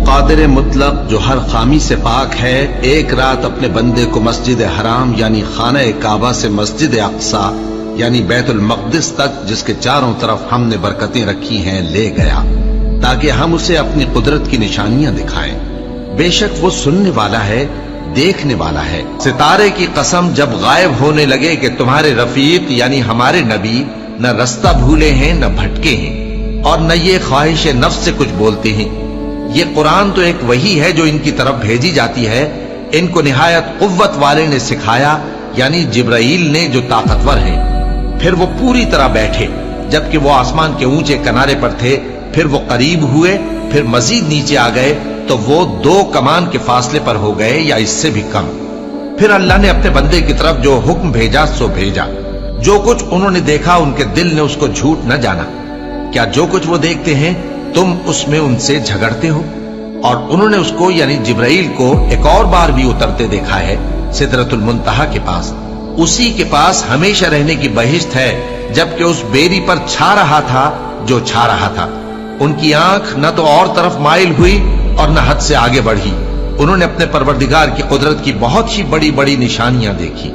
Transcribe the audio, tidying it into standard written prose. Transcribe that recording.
قادر مطلق جو ہر خامی سے پاک ہے، ایک رات اپنے بندے کو مسجد حرام یعنی خانہ کعبہ سے مسجد اقصی یعنی بیت المقدس تک، جس کے چاروں طرف ہم نے برکتیں رکھی ہیں، لے گیا تاکہ ہم اسے اپنی قدرت کی نشانیاں دکھائیں۔ بے شک وہ سننے والا ہے، دیکھنے والا ہے۔ ستارے کی قسم، جب غائب ہونے لگے کہ تمہارے رفیق یعنی ہمارے نبی نہ رستہ بھولے ہیں نہ بھٹکے ہیں، اور نہ یہ خواہش نفس سے کچھ بولتے ہیں۔ یہ قرآن تو ایک وحی ہے جو ان کی طرف بھیجی جاتی ہے، ان کو نہایت قوت والے نے سکھایا یعنی جبرائیل نے جو طاقتور ہیں۔ پھر وہ پوری طرح بیٹھے جبکہ وہ آسمان کے اونچے کنارے پر تھے، پھر وہ قریب ہوئے، پھر مزید نیچے آ گئے تو وہ 2 کمان کے فاصلے پر ہو گئے یا اس سے بھی کم۔ پھر اللہ نے اپنے بندے کی طرف جو حکم بھیجا سو بھیجا۔ جو کچھ انہوں نے دیکھا ان کے دل نے اس کو جھوٹ نہ جانا۔ کیا جو کچھ وہ دیکھتے ہیں تم اس میں ان سے جھگڑتے ہو؟ اور انہوں نے اس کو یعنی جبرائیل کو ایک اور بار بھی اترتے دیکھا ہے سدرۃ المنتہا کے پاس۔ اسی کے پاس ہمیشہ رہنے کی بہشت ہے، جبکہ اس بیری پر چھا رہا تھا جو چھا رہا تھا۔ ان کی آنکھ نہ تو اور طرف مائل ہوئی اور نہ حد سے آگے بڑھی۔ انہوں نے اپنے پروردگار کی قدرت کی بہت ہی بڑی بڑی نشانیاں دیکھی۔